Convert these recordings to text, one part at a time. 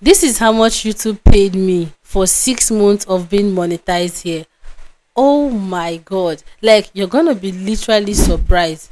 This is how much YouTube paid me for 6 months of being monetized here. Oh my god. Like, you're gonna be literally surprised.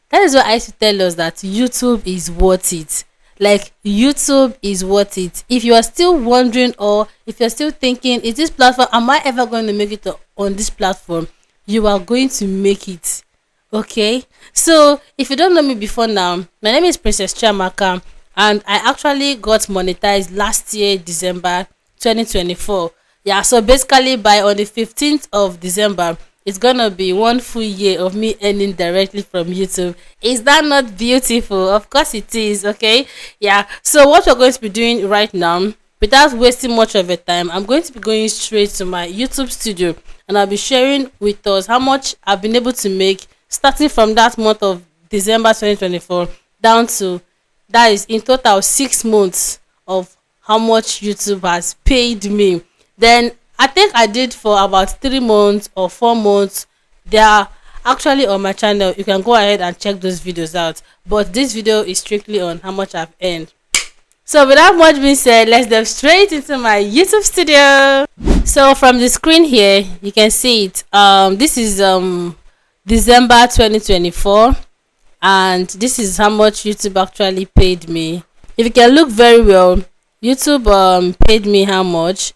That is why I used to tell us that YouTube is worth it. Like, YouTube is worth it. If you are still wondering, or if you're still thinking, is this platform, am I ever going to make it on this platform? You are going to make it. Okay. So if you don't know me before now, my name is Princess Chiamaka, and I actually got monetized last year, December 2024. Yeah, so basically by on the 15th of December, it's gonna be 1 full year of me earning directly from YouTube. Is that not beautiful? Of course it is, okay? Yeah. So what we're going to be doing right now, without wasting much of your time, I'm going to be going straight to my YouTube studio, and I'll be sharing with us how much I've been able to make starting from that month of December 2024 down to, that is in total 6 months of how much YouTube has paid me. Then I think I did for about 3 months or 4 months. They are actually on my channel. You can go ahead and check those videos out. But this video is strictly on how much I've earned. So without much being said, let's dive straight into my YouTube studio. So from the screen here, you can see it. This is December 2024, and this is how much YouTube actually paid me. If you can look very well, YouTube paid me how much?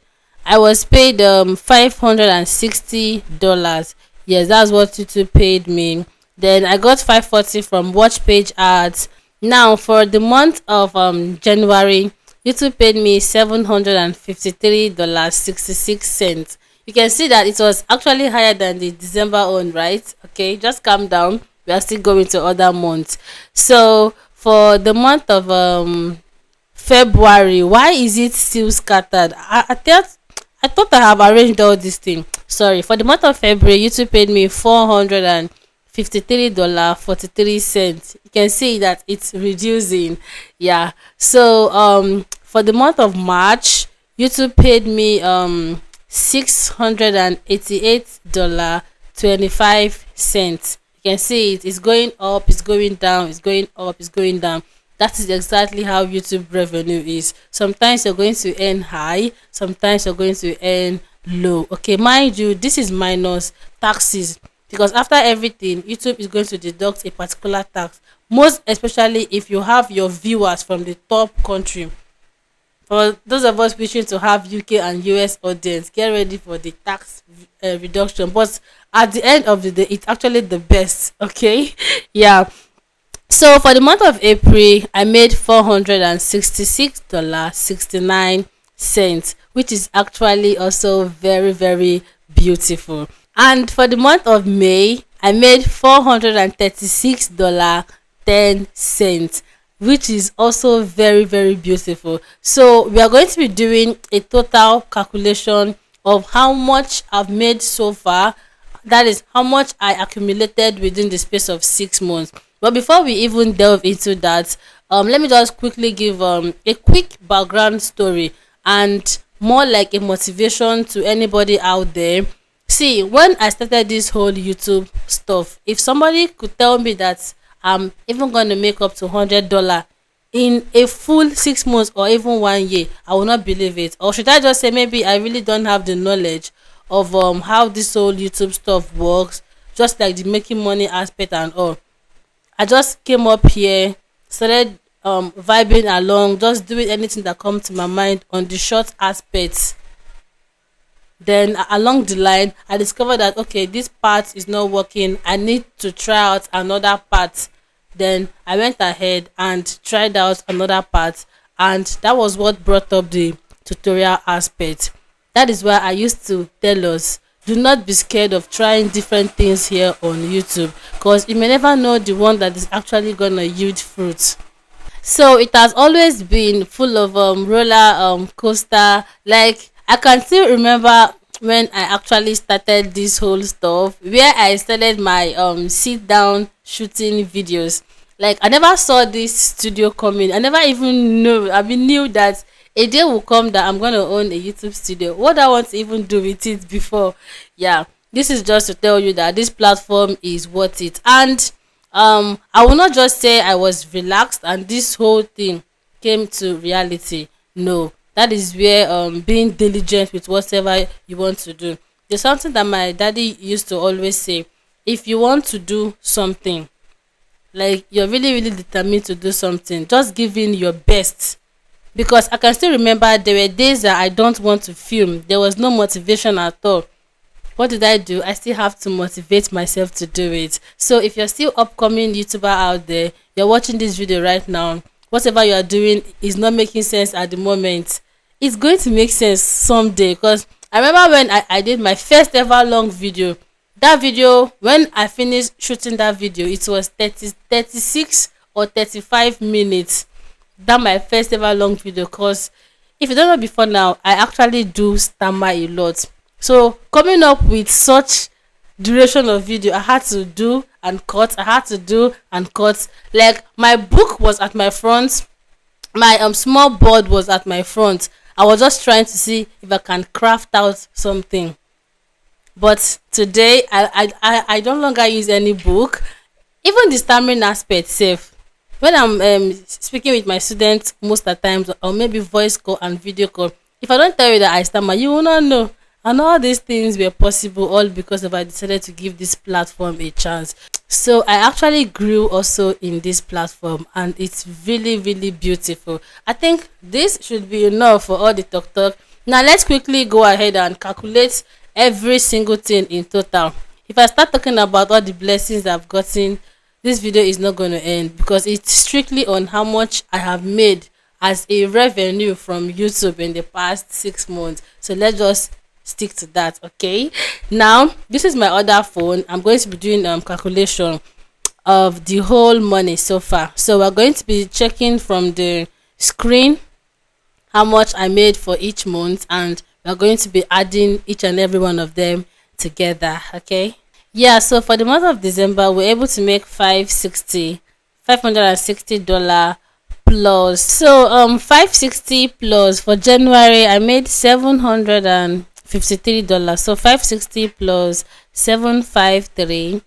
I was paid $560. Yes, that's what YouTube paid me. Then I got 540 from watch page ads. Now for the month of January, YouTube paid me $753.66. You can see that it was actually higher than the December one, right? Okay, just calm down. We are still going to other months. So for the month of February, why is it still scattered? I thought I have arranged all this thing. Sorry. For the month of February, YouTube paid me $453.43. You can see that it's reducing. Yeah. So for the month of March, YouTube paid me $688.25. You can see it's going up, it's going down, it's going up, it's going down. That is exactly how YouTube revenue is. Sometimes you're going to earn high, sometimes you're going to earn low. Okay, mind you, this is minus taxes, because after everything, YouTube is going to deduct a particular tax. Most especially if you have your viewers from the top country. For those of us wishing to have UK and US audience, get ready for the tax reduction. But at the end of the day, it's actually the best. Okay, yeah. So for the month of April, I made $466.69, which is actually also very, very beautiful. And for the month of May, I made $436.10, which is also very, very beautiful. So we are going to be doing a total calculation of how much I've made so far. That is how much I accumulated within the space of 6 months. But before we even delve into that, let me just quickly give a quick background story, and more like a motivation to anybody out there. See, when I started this whole YouTube stuff, if somebody could tell me that I'm even going to make up to $100 in a full 6 months or even 1 year, I will not believe it. Or should I just say maybe I really don't have the knowledge of how this whole YouTube stuff works, just like the making money aspect and all. I just came up here, started vibing along, just doing anything that comes to my mind on the short aspects. Then along the line, I discovered that okay, this part is not working. I need to try out another part. Then I went ahead and tried out another part, and that was what brought up the tutorial aspect. That is why I used to tell us, do not be scared of trying different things here on YouTube, because you may never know the one that is actually gonna yield fruits. So it has always been full of roller coaster. Like, I can still remember when I actually started this whole stuff, where I started my sit down shooting videos. Like, I never saw this studio coming. I never even knew that a day will come that I'm gonna own a YouTube studio. What I want to even do with it before. Yeah, this is just to tell you that this platform is worth it. And I will not just say I was relaxed and this whole thing came to reality, no. That is where being diligent with whatever you want to do. There's something that my daddy used to always say: if you want to do something, like you're really really determined to do something, just give in your best. Because I can still remember there were days that I don't want to film. There was no motivation at all. What did I do? I still have to motivate myself to do it. So if you're still upcoming YouTuber out there, you're watching this video right now, whatever you are doing is not making sense at the moment. It's going to make sense someday. Because I remember when I did my first ever long video. That video, when I finished shooting that video, it was 36 or 35 minutes. That my first ever long video. Cause if you don't know before now, I actually do stammer a lot. So coming up with such duration of video, I had to do and cut. I had to do and cut. Like my book was at my front, my small board was at my front. I was just trying to see if I can craft out something. But today I no longer use any book. Even the stammering aspect safe, when I'm speaking with my students most of the times, or maybe voice call and video call, if I don't tell you that I stammer, you will not know. And all these things were possible all because of I decided to give this platform a chance. So I actually grew also in this platform, and it's really really beautiful. I think this should be enough for all the talk. Now let's quickly go ahead and calculate every single thing in total. If I start talking about all the blessings I've gotten, this video is not going to end, because it's strictly on how much I have made as a revenue from YouTube in the past 6 months. So let's just stick to that. Okay, now this is my other phone. I'm going to be doing calculation of the whole money so far. So we're going to be checking from the screen how much I made for each month, and we're going to be adding each and every one of them together. Okay, yeah, so for the month of December we're able to make 560 $560 plus. So 560 plus for January I made $753. So 560 plus 753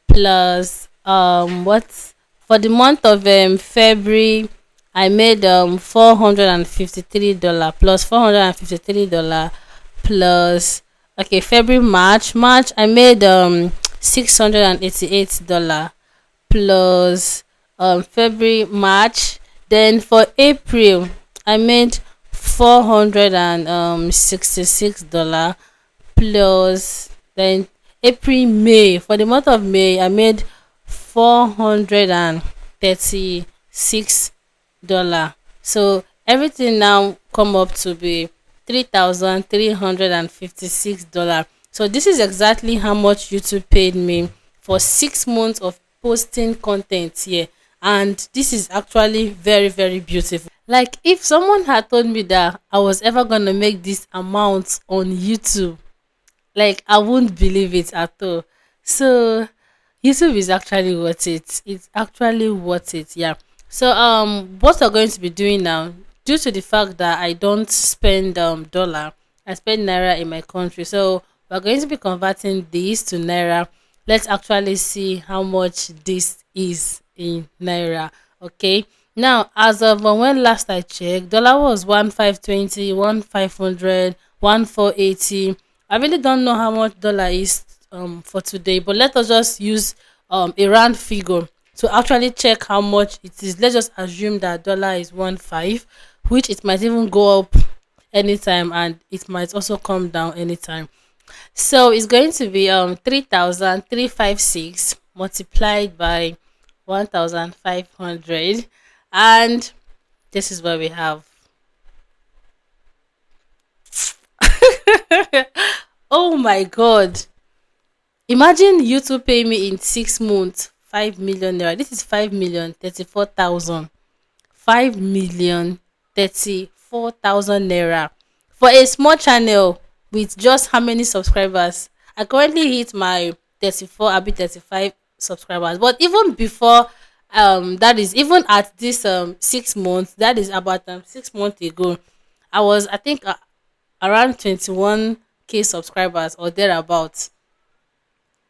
plus what for the month of February I made $453 plus $453 plus. Okay, February, March I made $688 plus February, March. Then for April I made $466 plus. Then April, May, for the month of May I made $436. So everything now come up to be $3,356. So this is exactly how much YouTube paid me for 6 months of posting content here. And this is actually very very beautiful. Like if someone had told me that I was ever gonna make this amount on YouTube, like I won't believe it at all. So YouTube is actually worth it. It's actually worth it. Yeah. So what we're going to be doing now, due to the fact that I don't spend dollar, I spend naira in my country. So we're going to be converting this to naira. Let's actually see how much this is in naira. Okay. Now, as of when last I checked, dollar was 1,520, 1,500, 1,480. I really don't know how much dollar is for today, but let us just use a round figure to actually check how much it is. Let's just assume that dollar is 1.5, which it might even go up anytime and it might also come down anytime. So it's going to be 3,356 multiplied by 1,500, and this is what we have. Oh my god. Imagine YouTube pay me in 6 months 5 million naira. This is 5,034,000. 5,034,000 naira for a small channel with just how many subscribers? I currently hit my 34, I'll be 35 subscribers. But even before that is even at this 6 months, that is about 6 months ago, I think around 21k subscribers or thereabouts.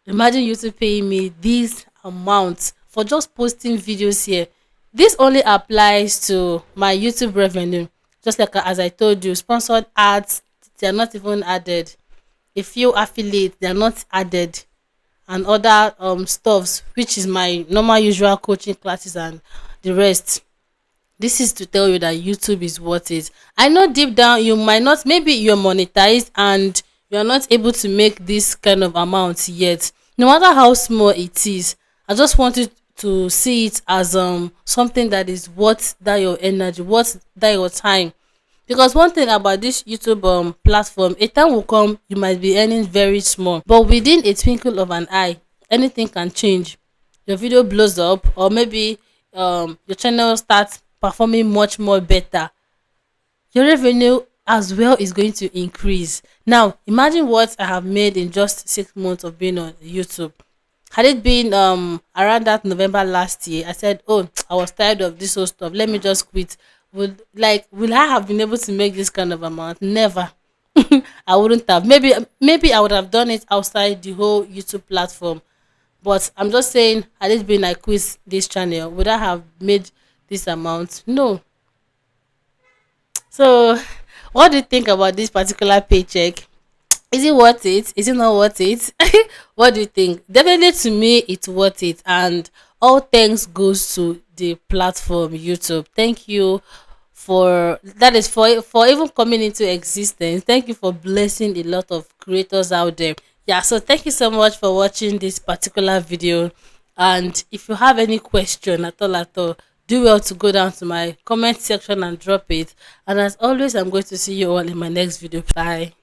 Imagine YouTube paying me these amounts for just posting videos here. This only applies to my YouTube revenue. Just like as I told you, sponsored ads, they're not even added. A few affiliates, they're not added, and other stuffs, which is my normal usual coaching classes and the rest. This is to tell you that YouTube is worth it. I know deep down you might not, maybe you're monetized and you're not able to make this kind of amount yet. No matter how small it is, I just want you to see it as something that is worth that your energy, worth that your time. Because one thing about this YouTube platform, a time will come you might be earning very small, but within a twinkle of an eye, anything can change. Your video blows up, or maybe your channel starts performing much more better. Your revenue as well is going to increase. Now imagine what I have made in just 6 months of being on YouTube. Had it been around that November last year, I said, "Oh, I was tired of this whole stuff. Let me just quit." Will I have been able to make this kind of amount? Never. I wouldn't have. Maybe I would have done it outside the whole YouTube platform. But I'm just saying, had it been I quit this channel, would I have made this amount? No. So, what do you think about this particular paycheck? Is it worth it? Is it not worth it? What do you think? Definitely to me, it's worth it. And all thanks goes to the platform YouTube. Thank you for that is for even coming into existence. Thank you for blessing a lot of creators out there. Yeah, so thank you so much for watching this particular video. And if you have any question at all, do well to go down to my comment section and drop it. And as always, I'm going to see you all in my next video. Bye.